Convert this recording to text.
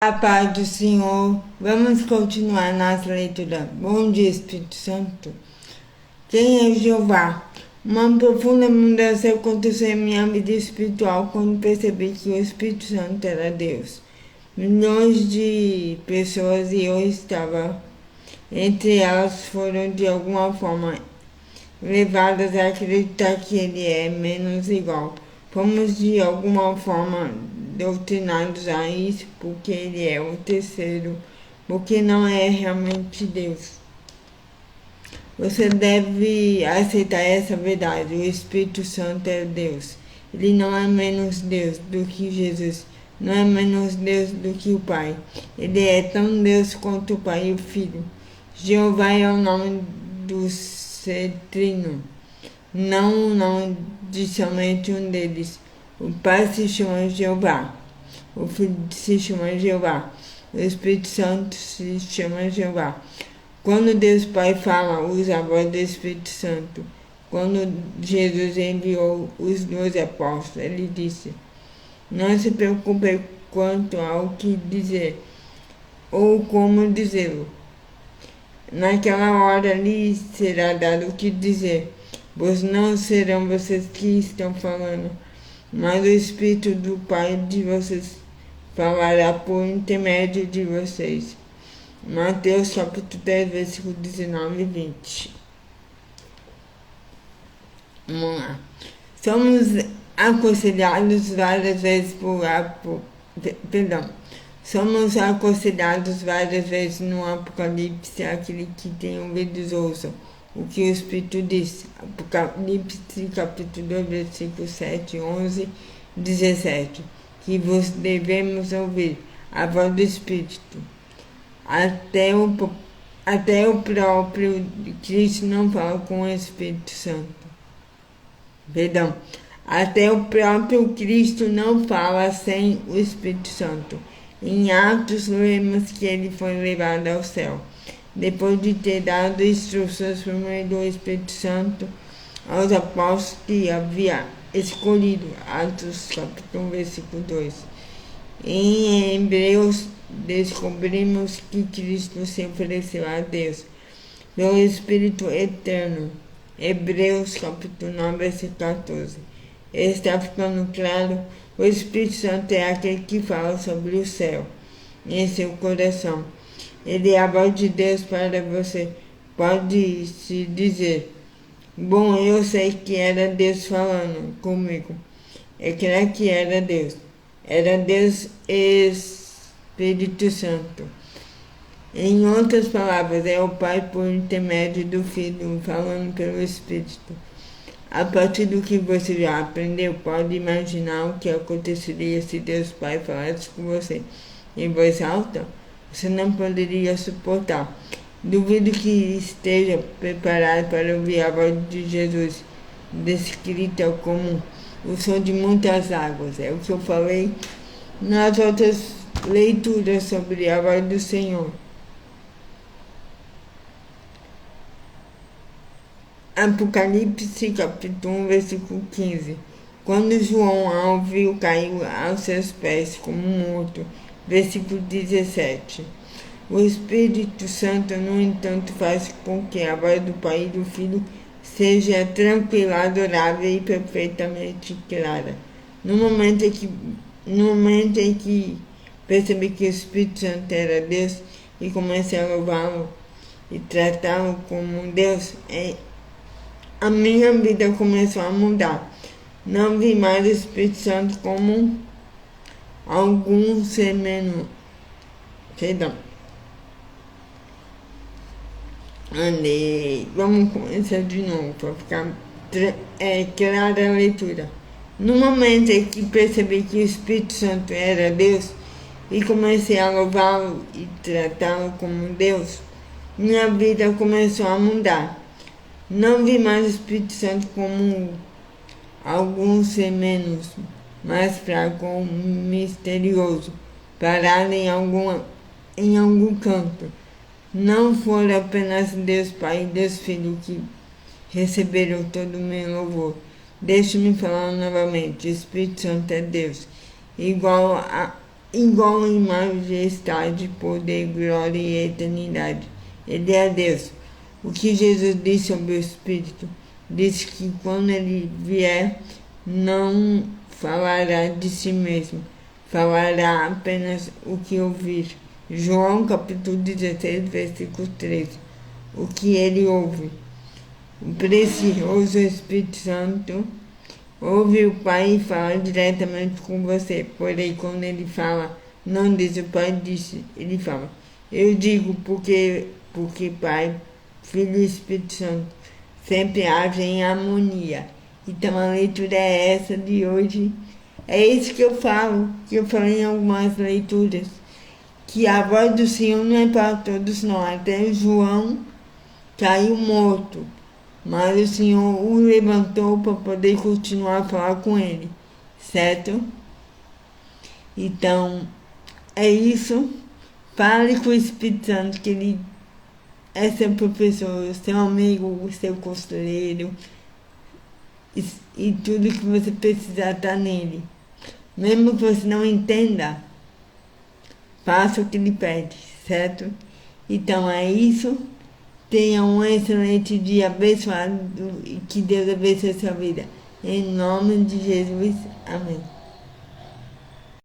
A paz do Senhor, vamos continuar nossa leitura. Bom dia, Espírito Santo. Quem é Jeová? Uma profunda mudança aconteceu em minha vida espiritual quando percebi que o Espírito Santo era Deus. Milhões de pessoas e eu estava entre elas foram de alguma forma levadas a acreditar que ele é menos igual. Fomos de alguma forma doutrinados a isso porque ele é o terceiro, porque não é realmente Deus. Você deve aceitar essa verdade. O Espírito Santo é Deus. Ele não é menos Deus do que Jesus. Não é menos Deus do que o Pai. Ele é tão Deus quanto o Pai e o Filho. Jeová é o nome do ser trino, não o nome de somente um deles. O Pai se chama Jeová, o Filho se chama Jeová, o Espírito Santo se chama Jeová. Quando Deus Pai fala, usa a voz do Espírito Santo. Quando Jesus enviou os 12 apóstolos, ele disse: não se preocupe quanto ao que dizer ou como dizê-lo. Naquela hora lhe será dado o que dizer, pois não serão vocês que estão falando, mas o Espírito do Pai de vocês falará por intermédio de vocês. Mateus capítulo 10, versículo 19 e 20. Vamos lá. Somos aconselhados várias vezes Somos aconselhados várias vezes no Apocalipse, aquele que tem ouvidos ouçam o que o Espírito diz. Apocalipse capítulo 2, versículo 7, 11, 17. Que vos devemos ouvir a voz do Espírito. Até o próprio Cristo não fala com o Espírito Santo. Até o próprio Cristo não fala sem o Espírito Santo. Em Atos, lemos que ele foi levado ao céu, depois de ter dado instruções por meio do Espírito Santo aos apóstolos que havia escolhido. Atos capítulo 1, versículo 2. Em Hebreus, descobrimos que Cristo se ofereceu a Deus pelo Espírito Eterno. Hebreus capítulo 9, versículo 14. Está ficando claro, o Espírito Santo é aquele que fala sobre o céu em seu coração. Ele é a voz de Deus para você. Pode se dizer: bom, eu sei que era Deus falando comigo. É claro que era Deus. Era Deus Espírito Santo. Em outras palavras, é o Pai por intermédio do Filho falando pelo Espírito. A partir do que você já aprendeu, pode imaginar o que aconteceria se Deus Pai falasse com você em voz alta? Você não poderia suportar. Duvido que esteja preparado para ouvir a voz de Jesus, descrita como o som de muitas águas. É o que eu falei nas outras leituras sobre a voz do Senhor. Apocalipse capítulo 1, versículo 15. Quando João a ouviu, caiu aos seus pés como morto. Versículo 17. O Espírito Santo, no entanto, faz com que a voz do Pai e do Filho seja tranquila, adorável e perfeitamente clara. No momento em que percebi que o Espírito Santo era Deus e comecei a louvá-lo e tratá-lo como um Deus, a minha vida começou a mudar. Não vi mais o Espírito Santo como algum ser menor. Vamos começar de novo para ficar clara a leitura. No momento em que percebi que o Espírito Santo era Deus e comecei a louvá-lo e tratá-lo como Deus, minha vida começou a mudar. Não vi mais o Espírito Santo como algum ser menos, mais fraco ou misterioso, parado em algum canto. Não foram apenas Deus Pai e Deus Filho que receberam todo o meu louvor. Deixe-me falar novamente: o Espírito Santo é Deus, igual igual em majestade, poder, glória e eternidade. Ele é Deus. O que Jesus disse sobre o Espírito? Disse que quando ele vier, não falará de si mesmo, falará apenas o que ouvir. João capítulo 16, versículo 13. O que ele ouve. O precioso Espírito Santo ouve o Pai e fala diretamente com você. Porém, quando ele fala, não diz o Pai disse, ele fala. Eu digo porque Pai, Filho e Espírito Santo sempre agem em harmonia. Então a leitura é essa de hoje. É isso que eu falo, que eu falei em algumas leituras. Que a voz do Senhor não é para todos não. Até João caiu morto. Mas o Senhor o levantou para poder continuar a falar com ele. Certo? Então, é isso. Fale com o Espírito Santo, que ele é seu professor, seu amigo, seu conselheiro. E tudo que você precisar está nele. Mesmo que você não entenda, faça o que ele pede, certo? Então é isso. Tenha um excelente dia abençoado e que Deus abençoe a sua vida. Em nome de Jesus. Amém.